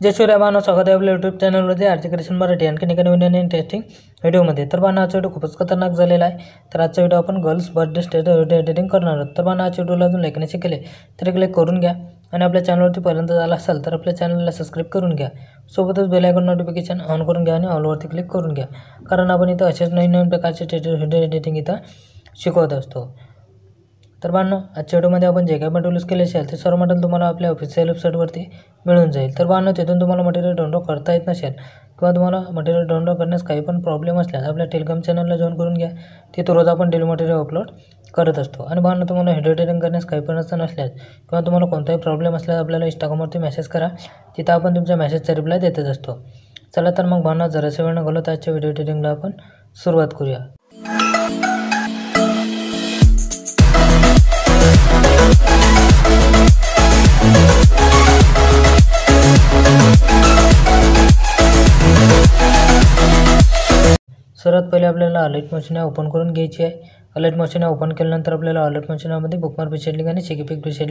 जय शिवराय बानो, स्वागत आहे आपल्या यूट्यूब चॅनलमध्ये आरती क्रिएशन मराठी आणखी एका नवीन आणि इंटरेस्टिंग व्हिडिओमध्ये। तर बानो आजचा व्हिडिओ खूपच खतरनाक झालेला आहे। तर आजचा व्हिडिओ आपण girls birthday status video editing करणार आहोत। तर बानो आजच्या व्हिडिओला अजून लाईक नसेल केले तर एक लाईक करून घ्या आणि आपल्या चॅनलवरती पर्यंत झाला असाल तर आपल्या चॅनलला सबस्क्राइब करून घ्या। सोबतच बेल आयकॉन नोटिफिकेशन ऑन करून घ्या आणि ऑलवरती क्लिक करून घ्या, कारण आपण इथं असेच नवीन प्रकारचे स्टेटस व्हिडिओ एडिटिंग इथं शिकवत असतो। तर बानो आजच्या व्हिडिओमध्ये आपण जे काही मटेरियल यूज केले असेल ते सर्व मटेरियल तुम्हाला आपल्या ऑफिशियल वेबसाईटवरती मिळून जाईल। तर बानो तिथून तुम्हाला मटेरियल डाउनलोड करता येत नसेल किंवा तुम्हाला मटेरियल डाउनलोड करण्यास काही पण प्रॉब्लेम असल्यास आपल्या टेलिग्राम चॅनलला जॉइन करून घ्या। तिथे रोज आपण डेली मटेरियल अपलोड करत असतो। आणि बानो तुम्हाला व्हिडिओ एडिटिंग करण्यास काही पण नसल्यास किंवा तुम्हाला कोणताही प्रॉब्लेम असल्यास आपल्याला इंस्टाग्रामवरती मेसेज करा, तिथं आपण तुमच्या मेसेजचा रिप्लाय देतच असतो। चला तर मग बानो जरासा वेळ न घालवता आजच्या व्हिडिओ एडिटिंगला आपण सुरुवात करूया। सर्वात पहिले आपल्याला अलर्ट मशीन ओपन करून घ्यायची आहे। अलर्ट मशीन ओपन केल्यानंतर आपल्याला अलर्ट मशीनमध्ये बुकमार्क प्रीसेट आणि शेकिपिक प्रीसेट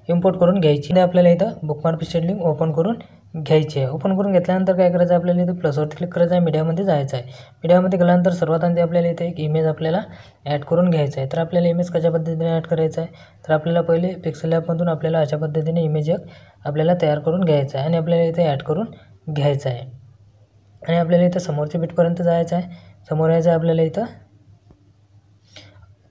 इम्पोर्ट करून घ्यायची आहे। आपल्याला इथं बुकमार्क प्रीसेट ओपन करून घ्यायची आहे। ओपन करून घेतल्यानंतर काय करायचं आहे, आपल्याला इथं प्लसवरती क्लिक करायचं आहे, मीडियामध्ये जायचं आहे। मीडियामध्ये गेल्यानंतर सर्वात आधी आपल्याला इथे एक इमेज आपल्याला ॲड करून घ्यायचा आहे। तर आपल्याला इमेज कशा पद्धतीने ॲड करायचा आहे, तर आपल्याला पहिले पिक्सेल ॲपमधून आपल्याला अशा पद्धतीने इमेज एक आपल्याला तयार करून घ्यायचा आहे आणि आपल्याला इथे ॲड करून घ्यायचा आहे। आणि आपल्याला इथं समोरच्या बिटपर्यंत जायचं आहे। समोर यायचं आहे आपल्याला इथं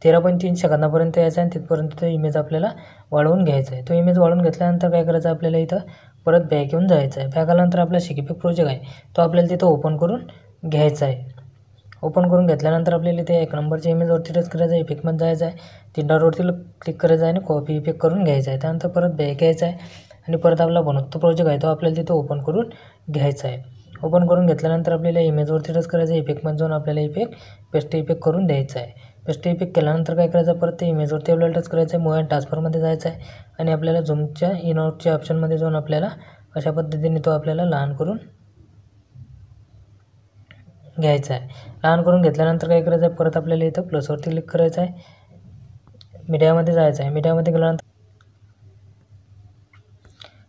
13.3 सेकंदापर्यंत यायचं आहे आणि तिथपर्यंत तो इमेज आपल्याला वाढवून घ्यायचा आहे। तो इमेज वाढवून घेतल्यानंतर काय करायचं आपल्याला इथं परत बॅक येऊन जायचं आहे। बॅक आल्यानंतर आपला शेकिपिक प्रोजेक्ट आहे तो आपल्याला तिथं ओपन करून घ्यायचा आहे। ओपन करून घेतल्यानंतर आपल्याला इथे एक नंबरच्या इमेजवरती टच करायचं आहे, इफेक्टमध्ये जायचं आहे, 3 डॉटवरती क्लिक करायचं आहे आणि कॉपी इफेक्ट करून घ्यायचा आहे। त्यानंतर परत बॅक यायचं आहे आणि परत आपला बनवतो प्रोजेक्ट आहे तो आपल्याला तिथं ओपन करून घ्यायचा आहे। ओपन करून घेतल्यानंतर आपल्याला इमेजवरती टच करायचं आहे, इफेक्टमध्ये जाऊन आपल्याला इफेक्ट पेस्ट इफेक्ट करून द्यायचा आहे। पेस्ट इफेक्ट केल्यानंतर काय करायचं, परत ते इमेजवरती आपल्याला टच करायचं आहे, मूव अँड ट्रान्सफरमध्ये जायचं आहे आणि आपल्याला झूमच्या इन आउटच्या ऑप्शनमध्ये जाऊन आपल्याला अशा पद्धतीने तो आपल्याला लहान करून घ्यायचा आहे। लहान करून घेतल्यानंतर काय करायचं आहे, परत आपल्याला इथं प्लसवरती क्लिक करायचं आहे, मीडियामध्ये जायचं आहे। मीडियामध्ये गेल्यानंतर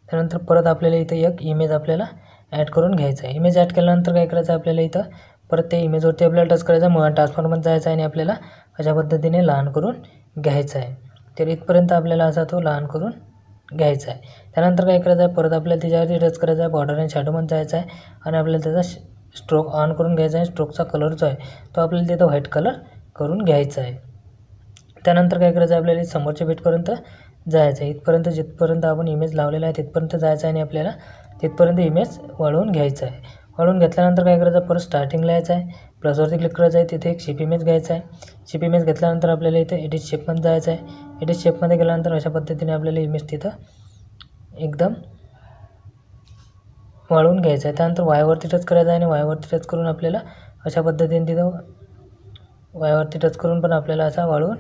त्यानंतर परत आपल्याला इथं एक इमेज आपल्याला ॲड करून घ्यायचं आहे। इमेज ॲड केल्यानंतर काय करायचं आहे, आपल्याला इथं परत ते इमेजवरती आपल्याला टच करायचं आहे, मूव अँड ट्रान्सफॉर्ममध्ये जायचं आहे आणि आपल्याला अशा पद्धतीने लहान करून घ्यायचं आहे। तर इथपर्यंत आपल्याला असा तो लहान करून घ्यायचा आहे। त्यानंतर काय करायचं आहे, परत आपल्याला त्याच्यावरती टच करायचं आहे, बॉर्डर आणि शॅडोमध्ये जायचं आहे आणि आपल्याला त्याचा स्ट्रोक ऑन करून घ्यायचा आहे। स्ट्रोकचा कलर जो आहे तो आपल्याला तिथं व्हाईट कलर करून घ्यायचा आहे। त्यानंतर काय करायचं आहे, आपल्याला समोरच्या बिटपर्यंत जायचं आहे। इथपर्यंत जिथपर्यंत आपण इमेज लावलेला आहे तिथपर्यंत जायचं आहे आणि आपल्याला तिथपर्यंत इमेज वाढवून घ्यायचं आहे। वाढवून घेतल्यानंतर काय करायचं, परत स्टार्टिंगला यायचं आहे, प्लसवरती क्लिक करायचं आहे, तिथे एक शेप इमेज घ्यायचा आहे। शेप इमेज घेतल्यानंतर आपल्याला इथे एडिट शेपमध्ये जायचं आहे। एडिट शेपमध्ये गेल्यानंतर अशा पद्धतीने आपल्याला इमेज तिथं एकदम वाढवून घ्यायचं आहे। त्यानंतर वायवरती टच करायचं आहे आणि वायवरती टच करून आपल्याला अशा पद्धतीने तिथं वायवरती टच करून पण आपल्याला असा वाढवून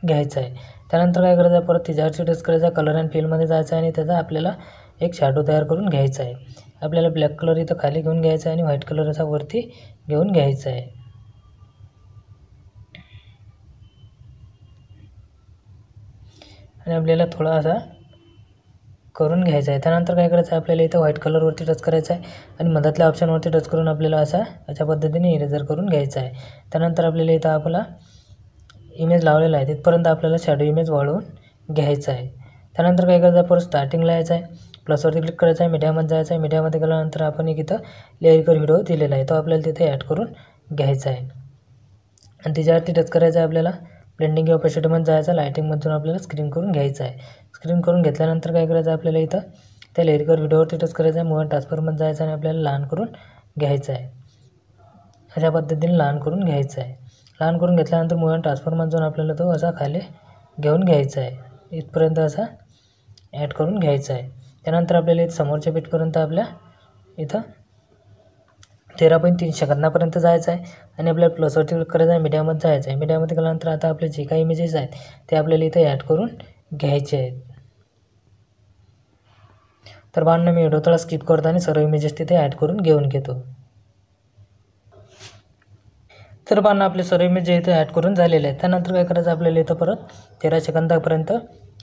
घ्यायचा आहे। त्यानंतर काय करायचं, परत तिच्यावरती टच करायचं आहे, कलर अँड फिलमध्ये जायचं आहे आणि त्याचा आपल्याला एक शॅडो तयार करून घ्यायचा आहे। आपल्याला ब्लॅक कलर इथं खाली घेऊन घ्यायचा आहे आणि व्हाईट कलर असा वरती घेऊन घ्यायचा आहे। आणि आपल्याला थोडा असा करून घ्यायचा आहे। त्यानंतर काय करायचं आहे, आपल्याला इथं व्हाईट कलरवरती टच करायचं आहे आणि मधातल्या ऑप्शनवरती टच करून आपल्याला अशा पद्धतीने इरेजर करून घ्यायचा आहे। त्यानंतर आपल्याला इथं आपला इमेज लावलेला आहे तिथपर्यंत आपल्याला शॅडो इमेज वाढवून घ्यायचा आहे। त्यानंतर काय करायचं, परत स्टार्टिंगला यायचं आहे, प्लसवरती क्लिक करायचं आहे, मीडियामध्ये जायचं आहे। मीडियामध्ये गेल्यानंतर आपण एक इथं लेअरिकल व्हिडिओ दिलेला आहे तो आपल्याला तिथे ॲड करून घ्यायचा आहे आणि त्याच्यावरती टच करायचं आहे। आपल्याला ब्लेंडिंग ऑपेसिटीमध्ये जायचं आहे, लायटिंगमधून आपल्याला स्क्रीन करून घ्यायचं आहे। स्क्रीन करून घेतल्यानंतर काय करायचं, आपल्याला इथं त्या लेअरिकल व्हिडिओवरती टच करायचं आहे, मूव अँड ट्रान्सफरमध्ये जायचं आहे आणि आपल्याला लहान करून घ्यायचं आहे। अशा पद्धतीने लहान करून घ्यायचं आहे। लहान करून घेतल्यानंतर मूव अँड ट्रान्सफरमध्ये जाऊन आपल्याला तो असा खाली घेऊन घ्यायचा आहे, इथपर्यंत असा ॲड करून घ्यायचा आहे। त्यानंतर आपल्याला इथं समोरच्या बिटपर्यंत आपल्या इथं 13.3 सेकंदापर्यंत जायचं आहे आणि आपल्याला प्लसवरती क्लिक करायचं आहे, मीडियामध्ये जायचं आहे। मीडियामध्ये गेल्यानंतर आता आपले जे काही इमेजेस आहेत ते आपल्याला इथं ॲड करून घ्यायचे आहेत। तर बानो मी व्हिडिओ थोडा स्किप करतो आणि सर्व इमेजेस तिथे ॲड करून घेऊन घेतो। तर बानो आपले सर्व इमेज जे इथे ॲड करून झालेले आहेत। त्यानंतर काय करायचं, आपल्याला इथं परत 13 सेकंदापर्यंत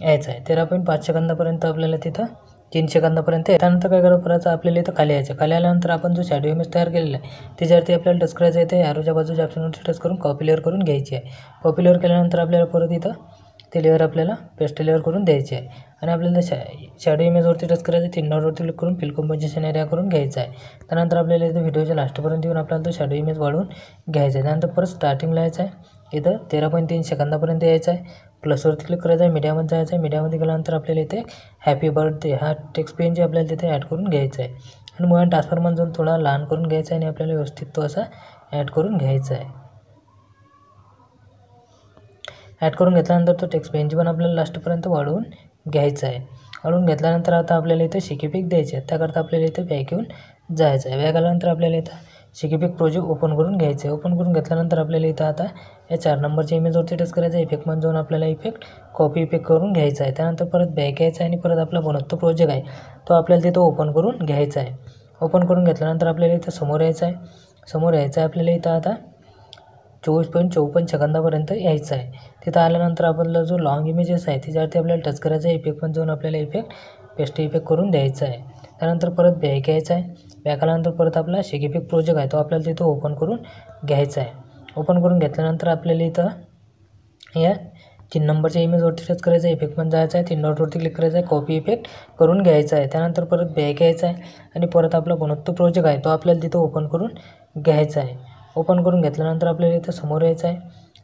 यायचं आहे। 13.5 सेकंदापर्यंत आपल्याला तिथं 3 सेकंदापर्यंत. त्यानंतर काय करायचं आपल्याला इथं खाली यायचं. खाली आल्यानंतर आपण जो शॅडो इमेज तयार केलेला आहे त्याच्यावरती आपल्याला टच करायचं आहे. ते ॲरोच्या बाजूच्या ऑप्शनवरती टच करून कॉपी लेअर करून घ्यायची आहे. कॉपी लेअर केल्यानंतर आपल्याला परत इथं ते लेअर आपल्याला पेस्ट लेअर करून द्यायचे आहे. आणि आपल्याला शॅडो इमेजवरती टच करायचं. 3 डॉटवरती क्लिक करून फिल कंपोजिशन एरिया करून घ्यायचा आहे. त्यानंतर आपल्याला इथं व्हिडिओच्या लास्टपर्यंत येऊन आपल्याला तो शॅडो इमेज वाढवून घ्यायचा आहे. त्यानंतर परत स्टार्टिंगला यायचं आहे. इथं 13.3 सेकंदापर्यंत यायचं आहे. प्लसवरती क्लिक करायचं आहे. मीडियामध्ये जायचं आहे. मीडियामध्ये गेल्यानंतर आपल्याला इथे हॅपी बर्थडे हा टेक्स्ट पेन जे आपल्याला तिथे ॲड करून घ्यायचा आहे. आणि मुळात ट्रान्सफॉर्मर जाऊन थोडा लहान करून घ्यायचा आहे आणि आपल्याला व्यवस्थित तो असा ॲड करून घ्यायचा आहे. ॲड करून घेतल्यानंतर तो टेक्स्ट पेनची पण आपल्याला लास्टपर्यंत वाढवून घ्यायचा आहे. वाढवून घेतल्यानंतर आता आपल्याला इथे शिकीपिक द्यायचे आहे. त्याकरता आपल्याला इथे बॅक येऊन जायचं आहे. बॅक आल्यानंतर आपल्याला इथं शिकीपिक प्रोजेक्ट ओपन करून घ्यायचं आहे. ओपन करून घेतल्यानंतर आपल्याला इथं आता या 4 नंबरच्या इमेजवरती टच करायचं आहे. इफेक्टमध्ये जाऊन आपल्याला इफेक्ट कॉपी इफेक्ट करून घ्यायचा आहे. त्यानंतर परत बॅक यायचं आहे आणि परत आपला बनवतो प्रोजेक्ट आहे तो आपल्याला तिथं ओपन करून घ्यायचा आहे. ओपन करून घेतल्यानंतर आपल्याला इथं समोर यायचं आहे. समोर यायचं आहे आपल्याला इथं आता 24.54 सेकंदापर्यंत यायचं आहे. तिथं आल्यानंतर आपल्याला जो लॉंग इमेजेस आहे त्याच्यावरती आपल्याला टच करायचं आहे. इफेक्टमध्ये जाऊन आपल्याला इफेक्ट पेस्ट इफेक्ट करून द्यायचा आहे. त्यानंतर परत बॅक यायचं आहे. बॅक आल्यानंतर परत आपला शिकीपिक प्रोजेक्ट आहे तो आपल्याला तिथं ओपन करून घ्यायचा आहे. ओपन करून घेतल्यानंतर आपल्याला इथं या 3 नंबरच्या इमेजवरती टच करायचं आहे. इफेक्टमध्ये जायचं आहे. 3 डॉटवरती क्लिक करायचं आहे. कॉपी इफेक्ट करून घ्यायचा आहे. त्यानंतर परत बॅक यायचं आहे आणि परत आपला बनवतो प्रोजेक्ट आहे तो आपल्याला तिथं ओपन करून घ्यायचा आहे. ओपन करून घेतल्यानंतर आपल्याला इथं समोर यायचं आहे.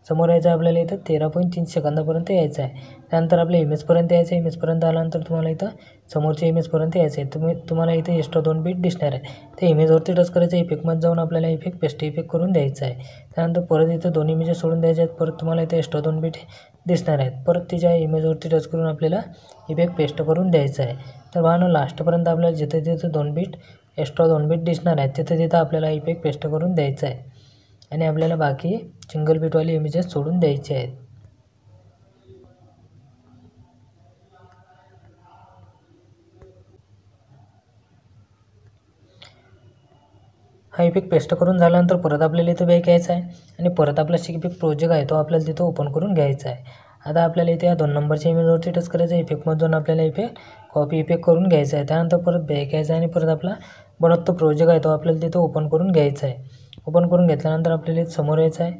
समोर यायचं आहे आपल्याला इथं 13.3 सेकंदापर्यंत यायचं आहे. त्यानंतर आपल्या इमेजपर्यंत यायचं आहे. इमेजपर्यंत आल्यानंतर तुम्हाला इथं समोरच्या इमेजपर्यंत यायचं आहे. तुम्हाला इथे एक्स्ट्रा 2 बीट दिसणार आहे. ते इमेजवरती टच करायचं आहे. इफेक्टमध्ये जाऊन आपल्याला इफेक्ट पेस्ट इफेक्ट करून द्यायचं आहे. त्यानंतर परत इथं 2 इमेजेस सोडून द्यायचे आहेत. परत तुम्हाला इथे एक्स्ट्रा 2 बीट दिसणार आहेत. परत तिच्या इमेजवरती टच करून आपल्याला इफेक्ट पेस्ट करून द्यायचं आहे. तर भावांनो लास्टपर्यंत आपल्याला जिथे जिथे 2 बीट एक्स्ट्रा 2 बीट दिसणार आहेत तिथं आपल्याला इफेक्ट पेस्ट करून द्यायचं आहे. आणि आपल्याला बाकी सिंगल बीटवाले इमेजेस सोडून द्यायचे आहेत. हा इफेक्ट पेस्ट करून झाल्यानंतर परत आपल्याला इथं बॅक यायचं आहे आणि परत आपला शिकीपिक प्रोजेक्ट आहे तो आपल्याला तिथं ओपन करून घ्यायचा आहे. आता आपल्याला इथे या 2 नंबरच्या इमेजवरती टच करायचं आहे. इफेक्टमध्ये जाऊन आपल्याला इफेक्ट कॉपी इफेक्ट करून घ्यायचा आहे. त्यानंतर परत बॅक यायचं आहे आणि परत आपला बनवतो प्रोजेक्ट आहे तो आपल्याला तिथं ओपन करून घ्यायचा आहे. ओपन करून घेतल्यानंतर आपल्याला समोर यायचं आहे.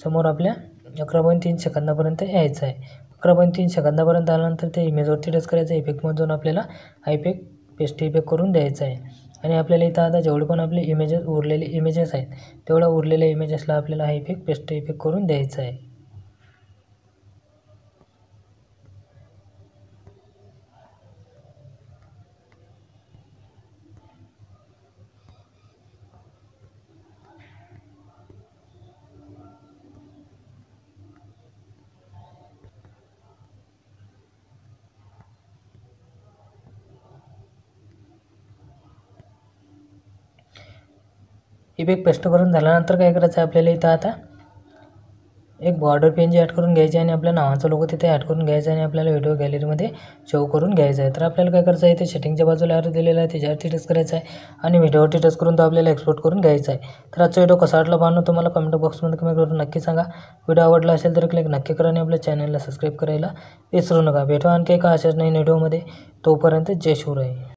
समोर आपल्या 11.3 सेकंदापर्यंत यायचं आहे. 11.3 सेकंदापर्यंत आल्यानंतर ते इमेजवरती टच करायचं आहे. इफेक्टमध्ये जाऊन आपल्याला हा इफेक्ट पेस्ट इफेक्ट करून द्यायचा आहे. आणि आपल्याला इथं आता जेवढे पण आपले इमेजेस उरलेले इमेजेस आहेत तेवढ्या उरलेल्या इमेजेसला आपल्याला हा इफेक्ट पेस्ट इफेक्ट करून द्यायचा आहे. इफेक्ट पेस्ट करून झाल्यानंतर काय करायचं आहे आपल्याला इथं आता एक बॉर्डर पेन ॲड करून घ्यायची आणि आपल्या नावाचा लोगो तिथे ॲड करून घ्यायचा आणि आपल्याला व्हिडिओ गॅलरीमध्ये सेव्ह करून घ्यायचा आहे. तर आपल्याला काय करायचं आहे इथे सेटिंगच्या बाजूला ॲरो दिलेला आहे त्याच्यावरती टच करायचा आहे आणि व्हिडिओवरती टच करून तो आपल्याला एक्सपोर्ट करून घ्यायचा आहे. तर आजचा व्हिडिओ कसा वाटला पाहणं तुम्हाला कमेंट बॉक्समध्ये कमेंट करून नक्की सांगा. व्हिडिओ आवडला असेल तर क्लिक नक्की करा आणि आपल्या चॅनलला सबस्क्राईब करायला विसरू नका. भेटू आणखी एका अशाच नवीन व्हिडिओमध्ये. तोपर्यंत जय शिवराय.